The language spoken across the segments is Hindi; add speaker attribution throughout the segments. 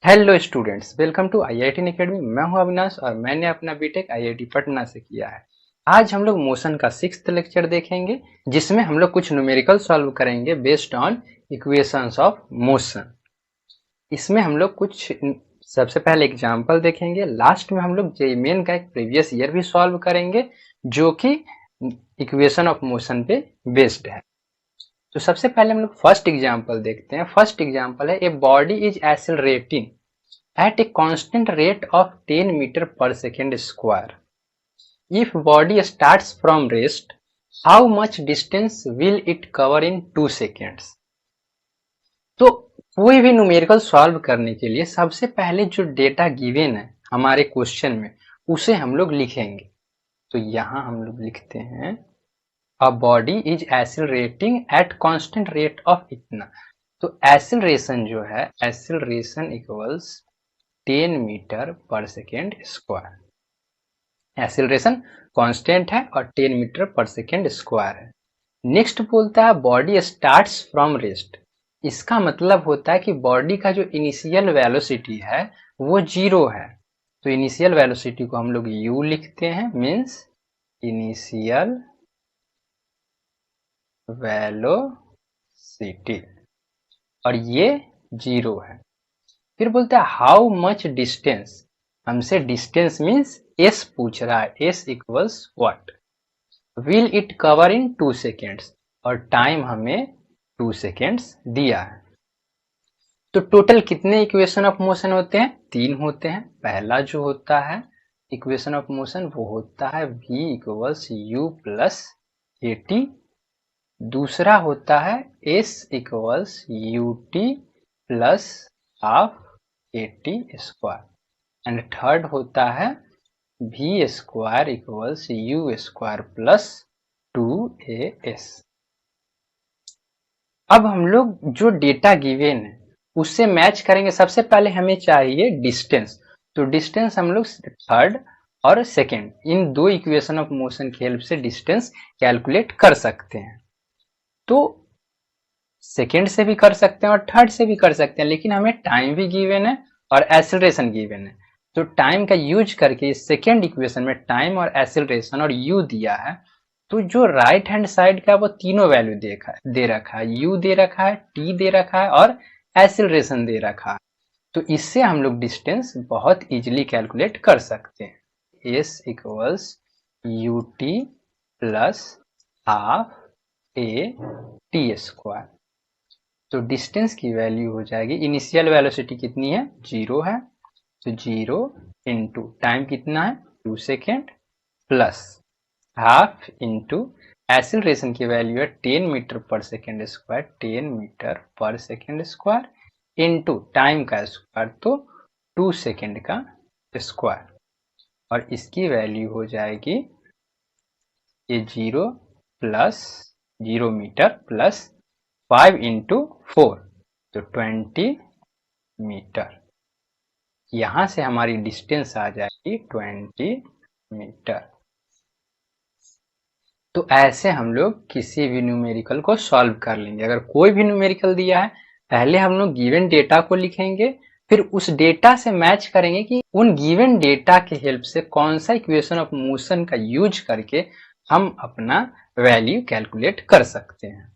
Speaker 1: Hello students, welcome to IIT academy. मैं हूं अविनाश और मैंने अपना बीटेक आईआईटी पटना से किया है। आज हम लोग मोशन का 6th लेक्चर देखेंगे, जिसमें हम लोग कुछ न्यूमेरिकल सॉल्व करेंगे based on equations of motion. इसमें हम लोग कुछ सबसे पहले एग्जांपल देखेंगे, लास्ट में हम लोग जेईई मेन का एक प्रीवियस ईयर भी सॉल्व करेंगे जो कि इक्वेशन ऑफ मोशन पे बेस्ड है। तो सबसे पहले हम लोग फर्स्ट एग्जांपल देखते हैं। फर्स्ट एग्जांपल है a body is accelerating at a constant rate of 10 meter per second square. If body starts from rest, how much distance will it cover in 2 seconds? तो कोई भी न्यूमेरिकल सॉल्व करने के लिए सबसे पहले जो डेटा गिवन है हमारे क्वेश्चन में उसे हम लोग लिखेंगे। तो यहां हम लोग लिखते हैं a body is accelerating at constant rate of इतना। तो एक्सेलरेशन जो है, एक्सेलरेशन इक्वल्स 10 मीटर पर सेकेंड स्क्वायर। एक्सेलरेशन कांस्टेंट है और 10 मीटर पर सेकेंड स्क्वायर है। नेक्स्ट बोलता है बॉडी स्टार्ट्स फ्रॉम रेस्ट। इसका मतलब होता है कि बॉडी का जो इनिशियल वेलोसिटी है वो 0 है। तो इनिशियल वेलोसिटी को हम लोग u लिखते हैं, मीन्स इनिशियल वेलोसिटी, और ये 0 है। फिर बोलते हैं हाउ मच डिस्टेंस। हमसे डिस्टेंस मीन्स s पूछ रहा है, s equals what. Will it cover in 2 seconds, और टाइम हमें 2 सेकेंड्स दिया है। तो टोटल कितने इक्वेशन ऑफ मोशन होते हैं? 3 होते हैं। पहला जो होता है इक्वेशन ऑफ मोशन वो होता है v equals u plus at। दूसरा होता है s equals ut plus half at square. And third होता है v square equals u square plus 2as। अब हम लोग जो डेटा गिवन है उससे मैच करेंगे। सबसे पहले हमें चाहिए डिस्टेंस। तो डिस्टेंस हम लोग थर्ड और सेकेंड इन दो इक्वेशन ऑफ मोशन की हेल्प से डिस्टेंस कैलकुलेट कर सकते हैं। तो सेकेंड से भी कर सकते हैं और थर्ड से भी कर सकते हैं, लेकिन हमें टाइम भी गिवन है और एक्सेलरेशन गिवन है। तो टाइम का यूज करके सेकेंड इक्वेशन में टाइम और एक्सेलरेशन और u दिया है। तो जो राइट हैंड साइड का वो तीनों वैल्यू दे रखा है, u दे रखा है, t दे रखा है और एक्सेलरेशन दे रखा है। तो इससे हम लोग डिस्टेंस बहुत इजीली कैलकुलेट कर सकते हैं। s equals ut plus half a t square. तो डिस्टेंस की वैल्यू हो जाएगी, इनिशियल वेलोसिटी कितनी है? 0 है। तो 0 इंटू टाइम कितना है? 2 second, plus half into acceleration की वैल्यू है 10 मीटर पर सेकेंड स्क्वायर, 10 मीटर पर सेकेंड स्क्वायर इंटू टाइम का स्क्वायर, तो 2 सेकेंड का स्क्वायर। और इसकी वैल्यू हो जाएगी ये 0 प्लस 0 मीटर प्लस 5 इंटू 4, तो 20 मीटर। यहां से हमारी डिस्टेंस आ जाएगी 20 मीटर। तो ऐसे हम लोग किसी भी न्यूमेरिकल को सॉल्व कर लेंगे। अगर कोई भी न्यूमेरिकल दिया है, पहले हम लोग गिवन डेटा को लिखेंगे, फिर उस डेटा से मैच करेंगे कि उन गिवन डेटा की हेल्प से कौन सा इक्वेशन ऑफ मोशन का यूज करके हम अपना वैल्यू कैलकुलेट कर सकते हैं।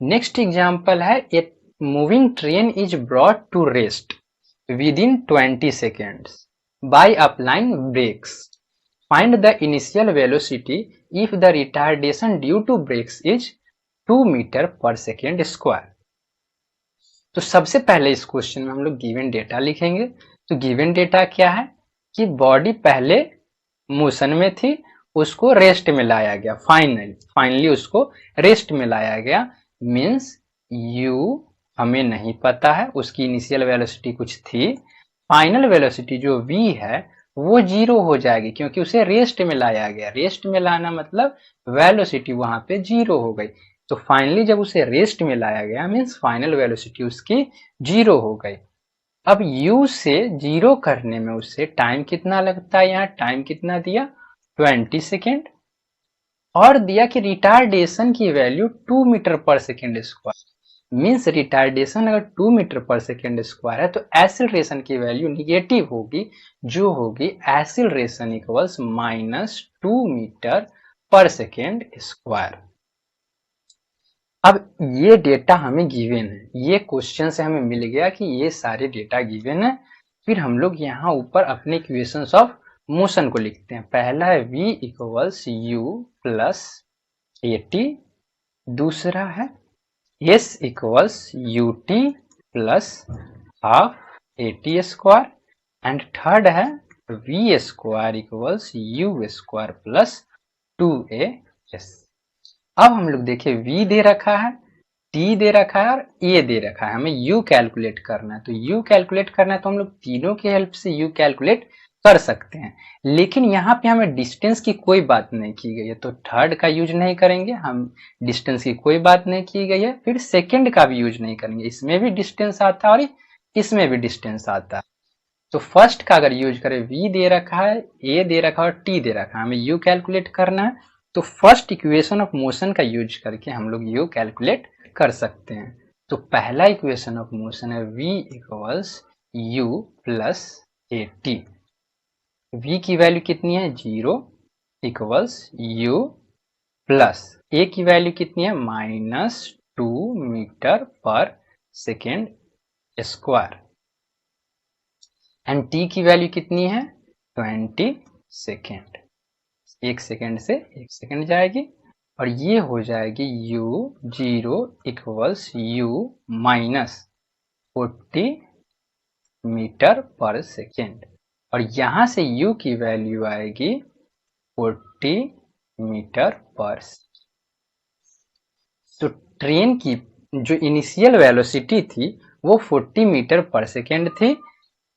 Speaker 1: नेक्स्ट एग्जांपल है a moving train is brought to rest within 20 seconds by applying brakes. Find the initial velocity if the retardation due to brakes is 2 meter per second square. तो सबसे पहले इस क्वेश्चन में हम लोग गिवन डेटा लिखेंगे। तो गिवन डेटा क्या है कि बॉडी पहले मोशन में थी, उसको रेस्ट में लाया गया, फाइनली उसको रेस्ट में लाया गया। मीन्स u हमें नहीं पता है, उसकी इनिशियल वेलोसिटी कुछ थी, फाइनल वेलोसिटी जो v है वो 0 हो जाएगी क्योंकि उसे रेस्ट में लाया गया। रेस्ट में लाना मतलब वेलोसिटी वहां पे 0 हो गई। तो फाइनली जब उसे रेस्ट में लाया गया मीन्स फाइनल वेलोसिटी उसकी 0 हो गई। अब u से 0 करने में उससे टाइम कितना लगता है? यहाँ टाइम कितना दिया? 20 सेकेंड, और दिया कि रिटार्डेशन की वैल्यू 2 मीटर पर सेकेंड स्क्वायर। मीन्स रिटार्डेशन अगर 2 मीटर पर सेकेंड स्क्वायर है तो एक्सीलरेशन की वैल्यू निगेटिव होगी, जो होगी एक्सीलरेशन इक्वल्स -2 मीटर पर सेकेंड स्क्वायर। अब ये डेटा हमें गिवन है, ये क्वेश्चन से हमें मिल गया कि ये सारे डेटा गिवन है। फिर हम लोग यहाँ ऊपर अपने इक्वेशंस ऑफ मोशन को लिखते हैं। पहला है v equals u plus at, दूसरा है s equals ut plus half at square, and third है v square equals u square plus 2as। अब हम लोग देखें v दे रखा है, t दे रखा है और a दे रखा है, हमें u कैलकुलेट करना है। तो u कैलकुलेट करना है तो हम लोग तीनों की हेल्प से u कैलकुलेट कर सकते हैं, लेकिन यहाँ पे हमें डिस्टेंस की कोई बात नहीं की गई है, तो थर्ड का यूज नहीं करेंगे हम, डिस्टेंस की कोई बात नहीं की गई है। फिर सेकंड का भी यूज नहीं करेंगे, इसमें भी डिस्टेंस आता है और इसमें भी डिस्टेंस आता है। तो फर्स्ट का अगर यूज करें, v दे रखा है, a दे रखा है और t दे रखा है, हमें u कैलकुलेट करना है, तो फर्स्ट इक्वेशन ऑफ मोशन का यूज करके हम लोग u कैलकुलेट कर सकते हैं। तो पहला इक्वेशन ऑफ मोशन है v equals u plus at। v की वैल्यू कितनी है 0 इक्वल्स u प्लस a की वैल्यू कितनी है -2 मीटर पर सेकेंड स्क्वायर, एंड t की वैल्यू कितनी है 20 सेकेंड, 1 सेकेंड से 1 सेकेंड जाएगी, और ये हो जाएगी u0 equals u minus 40 metre पर सेकेंड, और यहां से u की वैल्यू आएगी 40 मीटर पर सेकेंड। तो ट्रेन की जो इनिशियल वेलोसिटी थी वो 40 मीटर पर सेकेंड थी।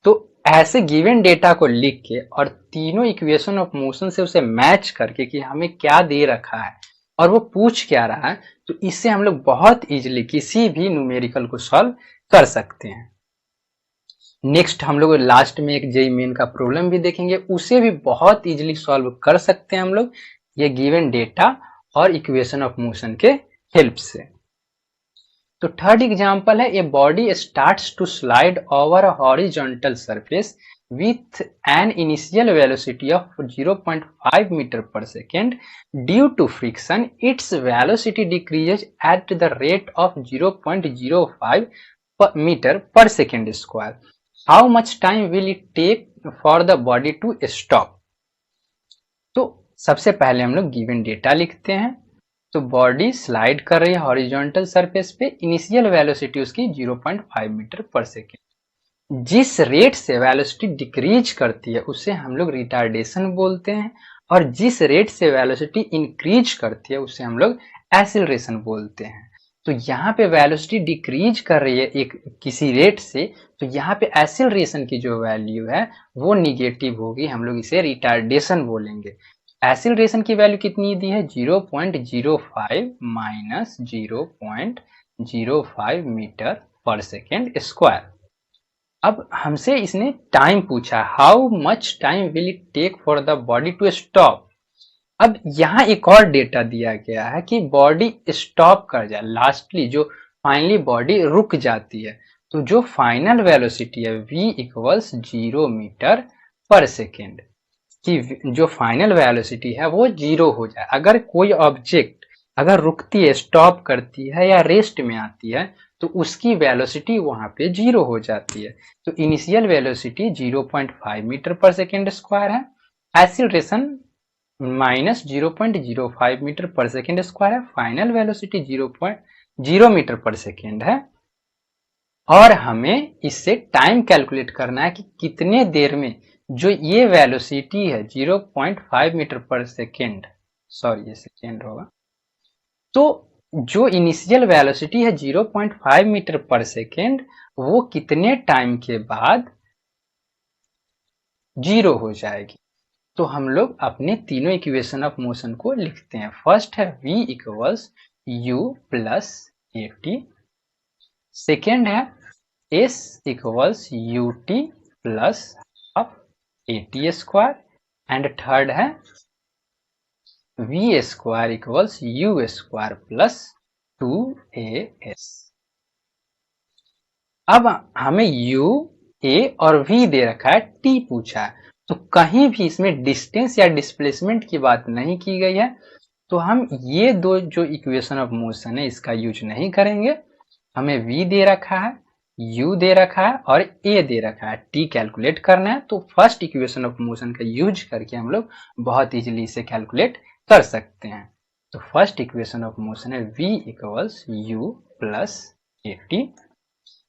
Speaker 1: तो ऐसे गिवन डेटा को लिख के और तीनों इक्वेशन ऑफ मोशन से उसे मैच करके कि हमें क्या दे रखा है और वो पूछ क्या रहा है, तो इससे हम लोग बहुत इजीली किसी भी न्यूमेरिकल को सॉल्व कर सकते हैं। नेक्स्ट हम लोग लास्ट में एक जेईई मेन का प्रॉब्लम भी देखेंगे, उसे भी बहुत इजीली सॉल्व कर सकते हैं हम लोग ये गिवन डेटा और इक्वेशन ऑफ मोशन के हेल्प से। तो थर्ड एग्जांपल है, a body starts to slide over a horizontal surface with an initial velocity of 0.5 meter per second. Due to friction, its velocity decreases at the rate of 0.05 meter per second square. How much time will it take for the body to stop? तो सबसे पहले हम लोग गिवन डेटा लिखते हैं। तो बॉडी स्लाइड कर रही है हॉरिजॉन्टल सरफेस पे, इनिशियल वेलोसिटी उसकी 0.5 मीटर पर सेकेंड। जिस रेट से वेलोसिटी डिक्रीज करती है उसे हम लोग रिटार्डेशन बोलते हैं, और जिस रेट से वेलोसिटी इंक्रीज करती है उसे हम लोग एक्सीलरेशन बोलते हैं। तो यहाँ पे वेलोसिटी डिक्रीज कर रही है एक किसी रेट से, तो यहाँ पे एक्सीलरेशन की जो वैल्यू है वो निगेटिव होगी, हम लोग इसे रिटार्डेशन बोलेंगे। एक्सीलरेशन की वैल्यू कितनी दी है 0.05 माइनस 0.05 मीटर पर सेकेंड स्क्वायर। अब हमसे इसने टाइम पूछा, how much time will it take for the body to stop. अब यहाँ एक और डेटा दिया गया है कि बॉडी स्टॉप कर जाए, लास्टली जो फाइनली बॉडी रुक जाती है, तो जो फाइनल वेलोसिटी है v इक्वल्स 0 मीटर पर सेकेंड की जो फाइनल वेलोसिटी है वो 0 हो जाए। अगर कोई ऑब्जेक्ट अगर रुकती है, स्टॉप करती है या रेस्ट में आती है, तो उसकी वेलोसिटी वहां पे 0 हो जाती है। तो इनिशियल वेलोसिटी 0.5 मीटर पर सेकेंड स्क्वायर है, एक्सीलरेशन माइनस 0.05 मीटर पर सेकेंड स्क्वायर है, फाइनल वेलोसिटी 0.0 मीटर पर सेकेंड है, और हमें इससे टाइम कैलकुलेट करना है कि कितने देर में जो ये वेलोसिटी है 0.5 मीटर पर सेकेंड, सॉरी ये सेकेंड होगा, तो जो इनिशियल वेलोसिटी है 0.5 मीटर पर सेकेंड वो कितने टाइम के बाद 0 हो जाएगी। तो हम लोग अपने तीनों इक्वेशन ऑफ मोशन को लिखते हैं। फर्स्ट है v equals u plus at, second है s equals ut plus half at square, and third है v square equals u square plus 2as। अब हमें u, a और v दे रखा है, t पूछा है, तो कहीं भी इसमें डिस्टेंस या डिस्प्लेसमेंट की बात नहीं की गई है, तो हम ये दो जो इक्वेशन ऑफ मोशन है इसका यूज नहीं करेंगे। हमें v दे रखा है, u दे रखा है और a दे रखा है, t कैलकुलेट करना है, तो फर्स्ट इक्वेशन ऑफ मोशन का यूज करके हम लोग बहुत इजीली इसे कैलकुलेट कर सकते हैं। तो फर्स्ट इक्वेशन ऑफ मोशन है v equals u plus at।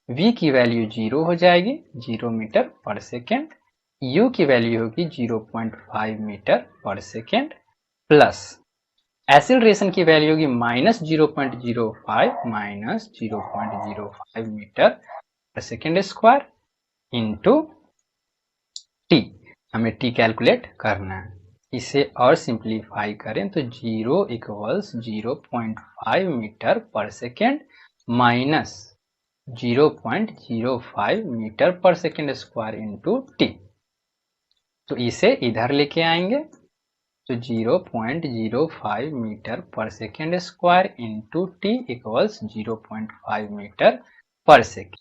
Speaker 1: v की वैल्यू 0 हो जाएगी, 0 मीटर पर सेकेंड, u की वैल्यू होगी 0.5 मीटर पर सेकेंड, प्लस एक्सीलरेशन की वैल्यू होगी -0.05 माइनस 0.05 मीटर पर सेकेंड स्क्वायर इंटू टी। हमें टी कैलकुलेट करना है। इसे और सिंप्लीफाई करें तो 0 इक्वल्स 0.5 मीटर पर सेकेंड माइनस 0.05 मीटर पर सेकेंड स्क्वायर इंटू टी। तो इसे इधर लेके आएंगे तो 0.05 मीटर पर second square into t equals 0.5 metre पर सेकेंड।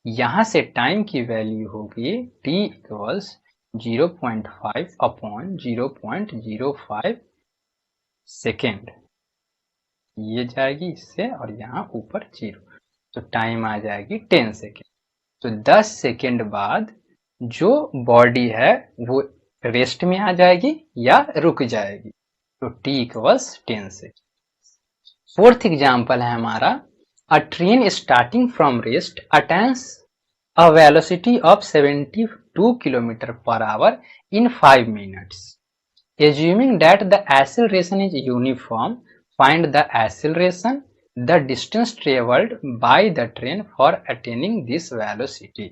Speaker 1: यहाँ से टाइम की वैल्यू होगी t इक्वल्स 0.5 अपॉन 0.05 सेकेंड, ये जाएगी इससे और यहाँ ऊपर 0, तो टाइम आ जाएगी 10 सेकेंड। तो 10 सेकेंड बाद जो बॉडी है वो रेस्ट में आ जाएगी या रुक जाएगी, तो t equals 10 second. Fourth example है हमारा, अ train starting from rest attains a velocity of 72 km per hour in 5 minutes. Assuming that the acceleration is uniform, find the acceleration, the distance traveled by the train for attaining this velocity.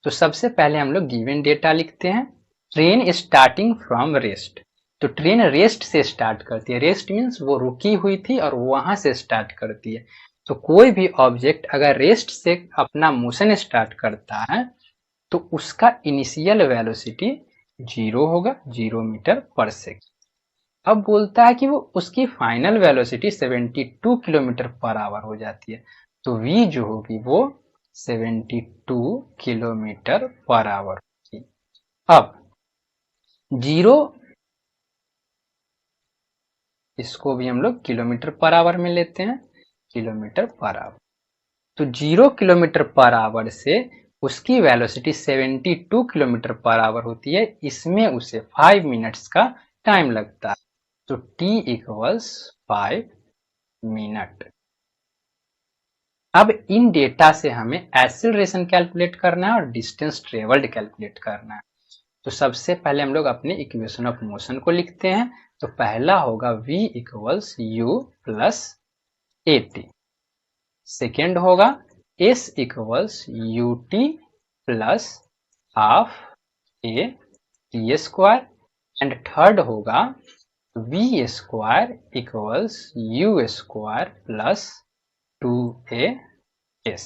Speaker 1: तो सबसे पहले हम लोग गिवन डेटा लिखते हैं। ट्रेन स्टार्टिंग फ्रॉम रेस्ट, तो ट्रेन रेस्ट से स्टार्ट करती है। रेस्ट मीन्स वो रुकी हुई थी और वहां से स्टार्ट करती है। तो कोई भी ऑब्जेक्ट अगर रेस्ट से अपना मोशन स्टार्ट करता है तो उसका इनिशियल वेलोसिटी 0 होगा, 0 मीटर पर सेकेंड। अब बोलता है कि वो उसकी final velocity 72 kilometre per hour हो जाती है, तो v जो होगी वो 72 किलोमीटर पर आवर होगी। अब 0, इसको भी हम लोग किलोमीटर पर आवर में लेते हैं, किलोमीटर पर आवर। तो 0 किलोमीटर पर आवर से उसकी वेलोसिटी 72 किलोमीटर पर आवर होती है, इसमें उसे 5 मिनट्स का टाइम लगता है, तो t इक्वल्स 5 मिनट। अब इन डेटा से हमें एक्सीलरेशन कैलकुलेट करना है और डिस्टेंस ट्रेवल्ड कैलकुलेट करना है। तो सबसे पहले हम लोग अपने इक्वेशन ऑफ मोशन को लिखते हैं। तो पहला होगा v equals u plus at, second होगा s equals ut plus half a t square, and third होगा v square equals u square plus 2as।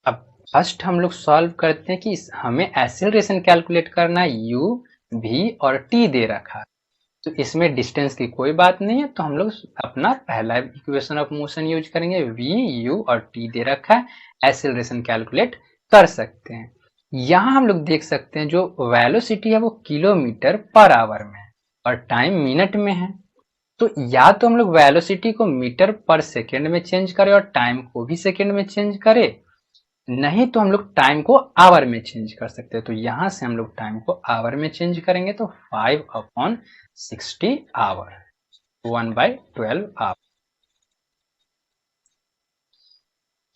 Speaker 1: अब फर्स्ट हम लोग सॉल्व करते हैं कि हमें एक्सीलरेशन कैलकुलेट करना है, u, v और t दे रखा है, तो इसमें डिस्टेंस की कोई बात नहीं है, तो हम लोग अपना पहला इक्वेशन ऑफ मोशन यूज करेंगे। v, u और t दे रखा है, एक्सीलरेशन कैलकुलेट कर सकते हैं। यहाँ हम लोग देख सकते हैं जो वेलोसिटी है वो किलोमीटर पर आवर में है और टाइम मिनट में है, तो या तो हम लोग वेलोसिटी को मीटर पर सेकेंड में चेंज करें और टाइम को भी सेकेंड में चेंज करें, नहीं तो हम लोग टाइम को आवर में चेंज कर सकते हैं। तो यहां से हम लोग टाइम को आवर में चेंज करेंगे, तो 5/60 आवर, 1/12 आवर।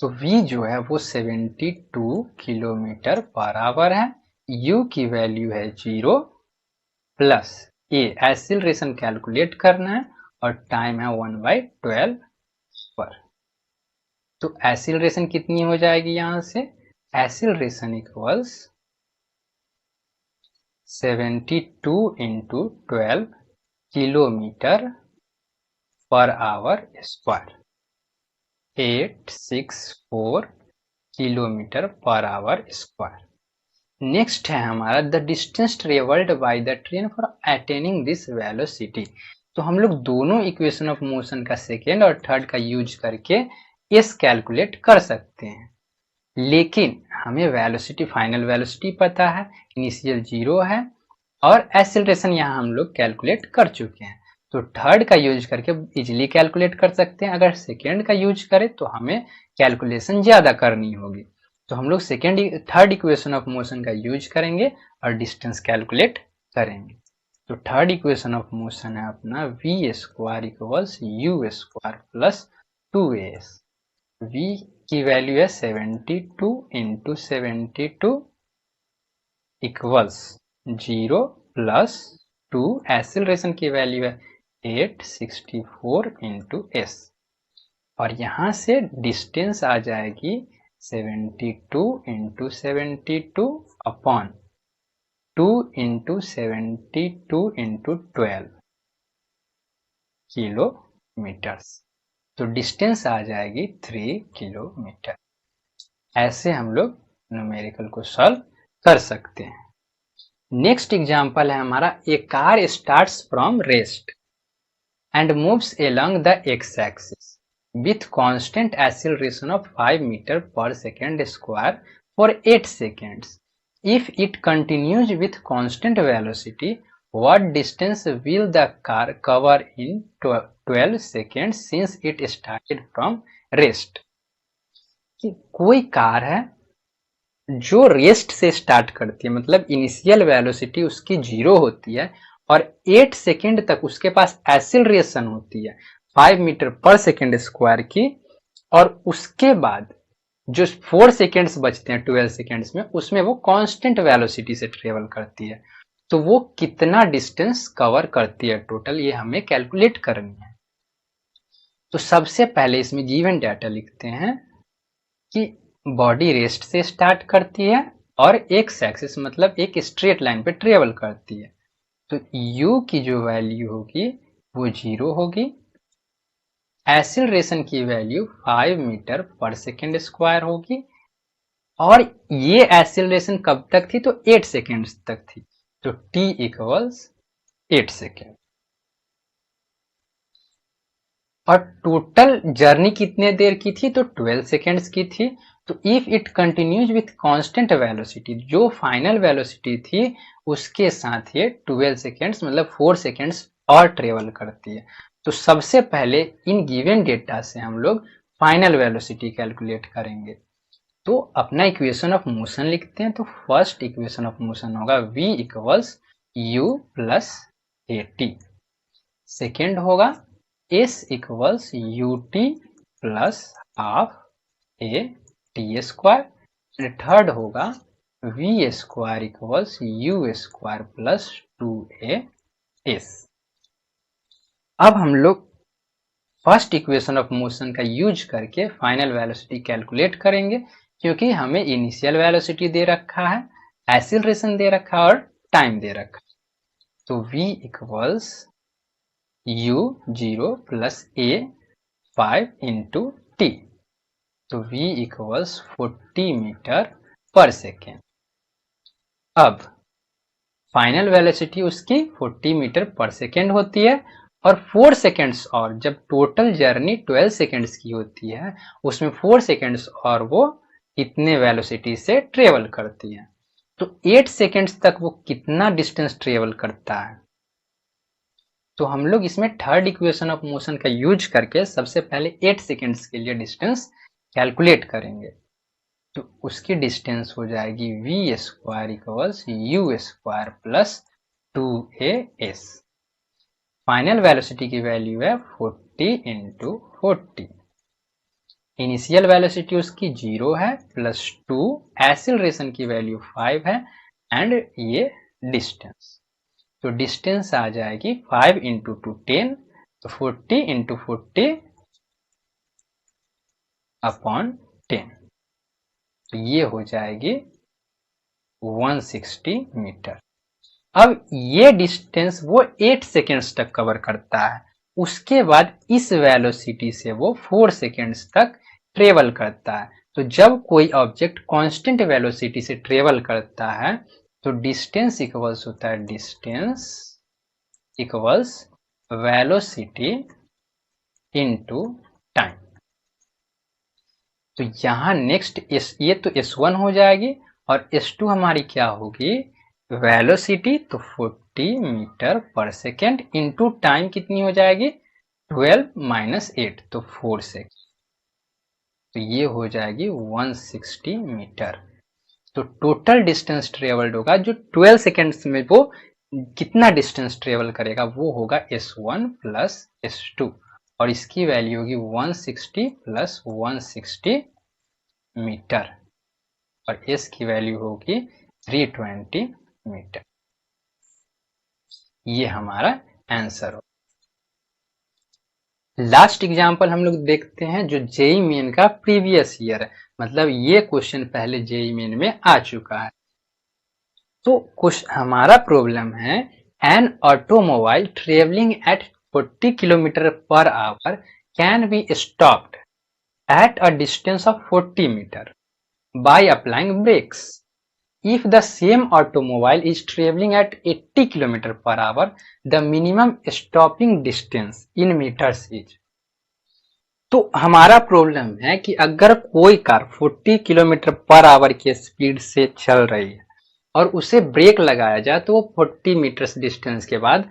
Speaker 1: तो v जो है वो 72 किलोमीटर पर आवर है, u की वैल्यू है 0 प्लस a, एक्सीलरेशन कैलकुलेट करना है और टाइम है 1/12 पर। तो एक्सीलरेशन कितनी हो जाएगी यहां से, acceleration equals 72 into 12 kilometre per hour square, 864 kilometre per hour square. Next है हमारा the distance travelled by the train for attaining this velocity. तो हम लोग दोनों इक्वेशन ऑफ मोशन का सेकेंड और थर्ड का यूज करके एस कैलकुलेट कर सकते हैं। लेकिन हमें वेलोसिटी, फाइनल वेलोसिटी पता है, इनिशियल 0 है और एक्सेलरेशन यहाँ हम लोग कैलकुलेट कर चुके हैं। तो थर्ड का यूज करके इजिली कैलकुलेट कर सकते हैं। अगर सेकेंड का यूज करें तो हमें कैलकुलेशन ज्यादा करनी होगी। तो हम लोग थर्ड इक्वेशन ऑफ मोशन का यूज करेंगे और डिस्टेंस कैलकुलेट करेंगे। तो थर्ड इक्वेशन ऑफ मोशन है अपना v square equals u square plus 2as। v की वैल्यू है 72 इंटू 72 इक्वल्स 0 प्लस 2, एक्सेलरेशन की वैल्यू है 864 इंटू एस, और यहाँ से डिस्टेंस आ जाएगी 72 into 72 upon 2 into 72 into 12 kilometres. तो डिस्टेंस आ जाएगी 3 किलोमीटर। ऐसे हम लोग न्यूमेरिकल को सॉल्व कर सकते हैं। नेक्स्ट एग्जाम्पल है हमारा, a car starts from rest and moves along the x-axis with constant acceleration of 5 meter per second square for 8 seconds. If it continues with constant velocity, what distance will the car cover in 12 seconds since it started from rest? कि कोई कार है जो रेस्ट से स्टार्ट करती है, मतलब इनिशियल वेलोसिटी उसकी 0 होती है और 8 सेकेंड तक उसके पास एक्सीलरेशन होती है 5 मीटर पर सेकेंड स्क्वायर की, और उसके बाद जो 4 सेकेंड्स बचते हैं 12 सेकेंड्स में, उसमें वो कांस्टेंट वेलोसिटी से ट्रेवल करती है। तो वो कितना डिस्टेंस कवर करती है टोटल, ये हमें कैलकुलेट करनी है। तो सबसे पहले इसमें गिवन डाटा लिखते हैं कि बॉडी रेस्ट से स्टार्ट करती है और एक्स एक्सिस मतलब एक स्ट्रेट लाइन पे ट्रेवल करती है। तो u की जो वैल्यू होगी वो 0 होगी, एक्सीलरेशन की वैल्यू 5 मीटर पर सेकेंड स्क्वायर होगी, और ये एक्सीलरेशन कब तक थी, तो 8 सेकेंड्स तक थी। तो t इक्वल्स 8 सेकेंड। और टोटल जर्नी कितने देर की थी, तो 12 सेकेंड्स की थी। तो if it continues with constant velocity, जो फाइनल वेलोसिटी थी उसके साथ ये 12 सेकेंड्स मतलब 4 सेकेंड्स और ट्रेवल करती है। तो सबसे पहले इन गिवन डेटा से हम लोग फाइनल वेलोसिटी कैलकुलेट करेंगे। तो अपना इक्वेशन ऑफ मोशन लिखते हैं। तो फर्स्ट इक्वेशन ऑफ मोशन होगा v equals u plus A T. Second होगा s equals U T plus half A T square. Third होगा v square equals u square plus 2as। अब हम लोग फर्स्ट इक्वेशन ऑफ मोशन का यूज करके फाइनल वेलोसिटी कैलकुलेट करेंगे, क्योंकि हमें इनिशियल वेलोसिटी दे रखा है, एक्सीलरेशन दे रखा है और टाइम दे रखा है। तो v equals u 0 plus a 5 into t. तो v इक्वल्स 40 मीटर पर सेकेंड। अब फाइनल वेलोसिटी उसकी 40 मीटर पर सेकेंड होती है, और 4 सेकेंड्स और, जब टोटल जर्नी 12 सेकेंड्स की होती है उसमें 4 सेकेंड्स और वो इतने वेलोसिटी से ट्रेवल करती है। तो 8 सेकेंड्स तक वो कितना डिस्टेंस ट्रेवल करता है। तो हम लोग इसमें थर्ड इक्वेशन ऑफ मोशन का यूज करके सबसे पहले 8 सेकेंड्स के लिए डिस्टेंस कैलकुलेट करेंगे। तो उसकी डिस्टेंस हो जाएगी v square equals u square plus 2as। Final velocity की वैल्यू है 40 इंटू 40। इनिशियल वेलोसिटी उसकी 0 है प्लस 2, एक्सीलरेशन की वैल्यू 5 है, एंड ये डिस्टेंस। तो डिस्टेंस आ जाएगी 5 इंटू 2 10, तो 40 इंटू 40 अपॉन 10। तो ये हो जाएगी 160 मीटर। अब ये डिस्टेंस वो 8 सेकेंड्स तक कवर करता है। उसके बाद इस वेलोसिटी से वो 4 सेकेंड्स तक ट्रेवल करता है। तो जब कोई ऑब्जेक्ट कांस्टेंट वेलोसिटी से ट्रेवल करता है तो डिस्टेंस इक्वल्स होता है distance equals velocity into time. तो यहाँ नेक्स्ट ये तो S1 हो जाएगी और S2 हमारी क्या होगी, वेलोसिटी, तो 40 मीटर पर सेकेंड इंटू टाइम कितनी हो जाएगी, 12 माइनस 8 तो 4 सेकेंड, तो ये हो जाएगी 160 मीटर। तो टोटल डिस्टेंस ट्रेवल्ड होगा जो 12 सेकेंड्स में वो कितना डिस्टेंस ट्रेवल करेगा, वो होगा S1 प्लस S2 और इसकी वैल्यू होगी 160 प्लस 160 मीटर और S की वैल्यू होगी 320 मीटर। ये हमारा आंसर हो। लास्ट एग्जांपल हम लोग देखते हैं जो जेईई मेन का प्रीवियस ईयर है, मतलब ये क्वेश्चन पहले जेईई मेन में आ चुका है। तो कुछ हमारा प्रॉब्लम है, an automobile travelling at 40 kilometre per hour can be stopped at a distance of 40 meter by applying brakes. If the same automobile is traveling at 80 km per hour, the minimum stopping distance in meters is. तो हमारा प्रॉब्लम है कि अगर कोई कार 40 किलोमीटर पर आवर की स्पीड से चल रही है और उसे ब्रेक लगाया जाए तो वो 40 मीटर डिस्टेंस के बाद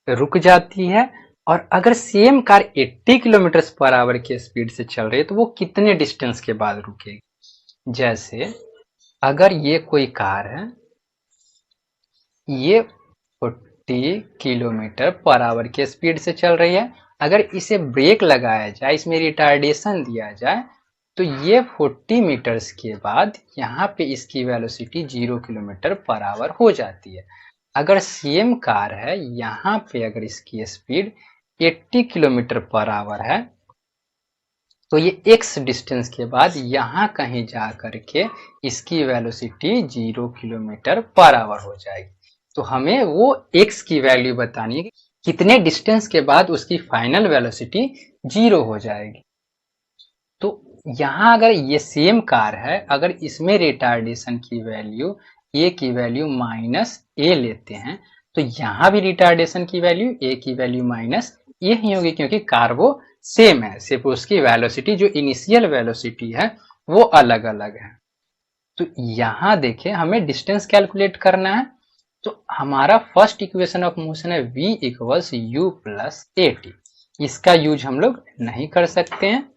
Speaker 1: रुक जाती है, और अगर same car 80 kilometre per hour की स्पीड से चल रही है तो वो कितने डिस्टेंस के बाद रुकेगी। जैसे अगर ये कोई कार है, ये 40 किलोमीटर पर आवर की स्पीड से चल रही है, अगर इसे ब्रेक लगाया जाए, इसमें रिटार्डेशन दिया जाए, तो ये 40 मीटर्स के बाद यहाँ पे इसकी वेलोसिटी 0 किलोमीटर पर आवर हो जाती है। अगर सेम कार है, यहाँ पे अगर इसकी स्पीड 80 किलोमीटर पर आवर है, तो ये x डिस्टेंस के बाद यहाँ कहीं जा करके इसकी वेलोसिटी 0 किलोमीटर पर आवर हो जाएगी। तो हमें वो x की वैल्यू बतानी है कि कितने डिस्टेंस के बाद उसकी फाइनल वेलोसिटी 0 हो जाएगी। तो यहाँ अगर ये सेम कार है, अगर इसमें रिटार्डेशन की वैल्यू a की वैल्यू माइनस a लेते हैं, तो यहाँ भी रिटार्डेशन की वैल्यू a की वैल्यू माइनस a ही होगी, क्योंकि कार वो सेम है, सिर्फ उसकी वेलोसिटी जो इनिशियल वेलोसिटी है वो अलग अलग है। तो यहाँ देखें हमें डिस्टेंस कैलकुलेट करना है, तो हमारा फर्स्ट इक्वेशन ऑफ मोशन है v equals u plus at, इसका यूज हम लोग नहीं कर सकते हैं।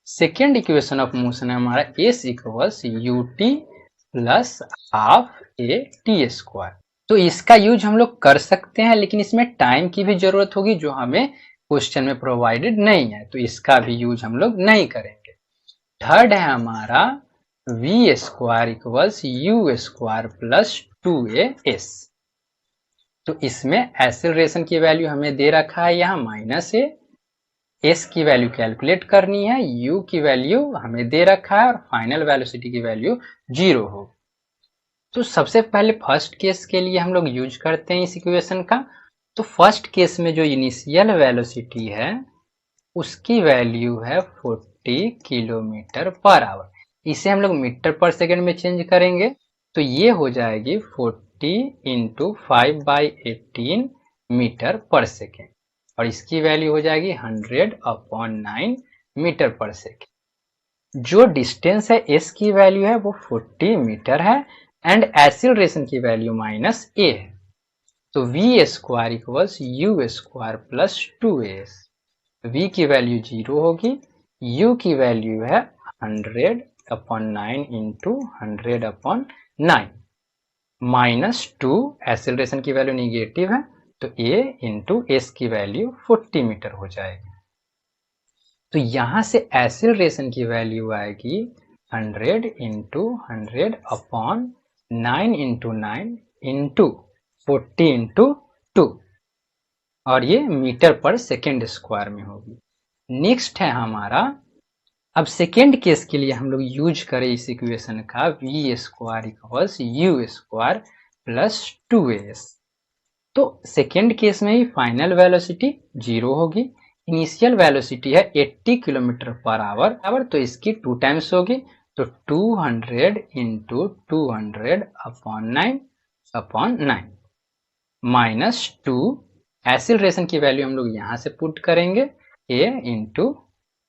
Speaker 1: सेकेंड इक्वेशन ऑफ मोशन है हमारा s equals ut plus half a t square, तो इसका यूज हम लोग कर सकते हैं, लेकिन इसमें टाइम की भी जरूरत होगी जो हमें क्वेश्चन में प्रोवाइडेड नहीं है, तो इसका भी यूज हम लोग नहीं करेंगे। थर्ड है हमारा v square equals u square plus 2as, तो इसमें एक्सेलरेशन की वैल्यू हमें दे रखा है यहाँ माइनस a, s की वैल्यू कैलकुलेट करनी है, u की वैल्यू हमें दे रखा है और फाइनल वेलोसिटी की वैल्यू 0 हो। तो सबसे पहले फर्स्ट केस के लिए हम लोग यूज करते हैं इस इक्वेशन का। तो फर्स्ट केस में जो इनिशियल वेलोसिटी है उसकी वैल्यू है 40 किलोमीटर पर आवर, इसे हम लोग मीटर पर सेकेंड में चेंज करेंगे, तो ये हो जाएगी 40 इंटू 5/18 मीटर पर सेकेंड और इसकी वैल्यू हो जाएगी 100/9 मीटर पर सेकेंड। जो डिस्टेंस है s की वैल्यू है वो 40 मीटर है एंड एक्सीलरेशन की वैल्यू माइनस a है, तो v square equals u square plus 2as, v की वैल्यू 0 होगी, u की वैल्यू है 100/9 इंटू 100/9 माइनस 2, एक्सेलरेशन की वैल्यू निगेटिव है, तो a इंटू s की वैल्यू 40 मीटर हो जाएगी। तो यहां से एक्सेलरेशन की वैल्यू आएगी 100 इंटू 100/9 इंटू 9 इंटू 40 इंटू 2 और ये मीटर पर सेकेंड स्क्वायर में होगी। नेक्स्ट है हमारा, अब सेकेंड केस के लिए हम लोग यूज करें इस इक्वेशन का v square equals u square plus 2as, तो सेकेंड केस में ही फाइनल वेलोसिटी 0 होगी, इनिशियल वेलोसिटी है 80 किलोमीटर पर आवर, तो इसकी 2 टाइम्स होगी, तो 200 इंटू 200/9 माइनस 2, एक्सीलरेशन की वैल्यू हम लोग यहां से पुट करेंगे a इंटू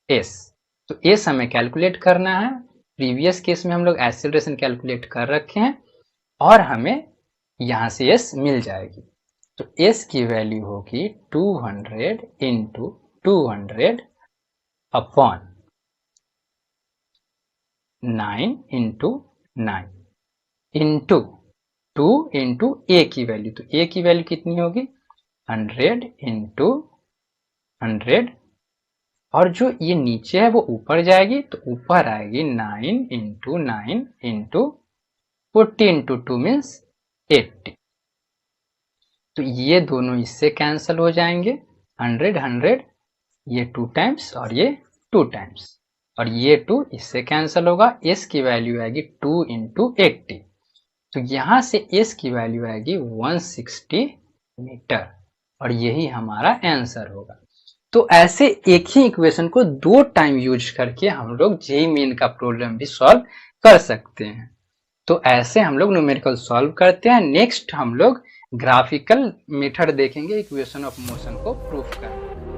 Speaker 1: s, तो एस हमें कैलकुलेट करना है। प्रीवियस केस में हम लोग एक्सेलरेशन कैलकुलेट कर रखे हैं और हमें यहां से एस मिल जाएगी। तो एस की वैल्यू होगी 200 into 200 upon 9 into 9 into 2 into a की वैल्यू। तो ए की वैल्यू कितनी होगी 100 इंटू 100 और जो ये नीचे है वो ऊपर जाएगी तो ऊपर आएगी 9 इंटू 9 इंटू 40 इंटू 2 मीन्स 80। तो ये दोनों इससे कैंसिल हो जाएंगे 100 100 ये 2 टाइम्स और ये 2 टाइम्स और ये 2 इससे कैंसिल होगा। एस की वैल्यू आएगी 2 इंटू 80 तो यहां से एस की वैल्यू आएगी 160 मीटर और यही हमारा आंसर होगा। तो ऐसे एक ही इक्वेशन को 2 टाइम यूज करके हम लोग जेईई मेन का प्रॉब्लम भी सॉल्व कर सकते हैं। तो ऐसे हम लोग न्यूमेरिकल सॉल्व करते हैं। नेक्स्ट हम लोग ग्राफिकल मेथड देखेंगे इक्वेशन ऑफ मोशन को प्रूफ करने।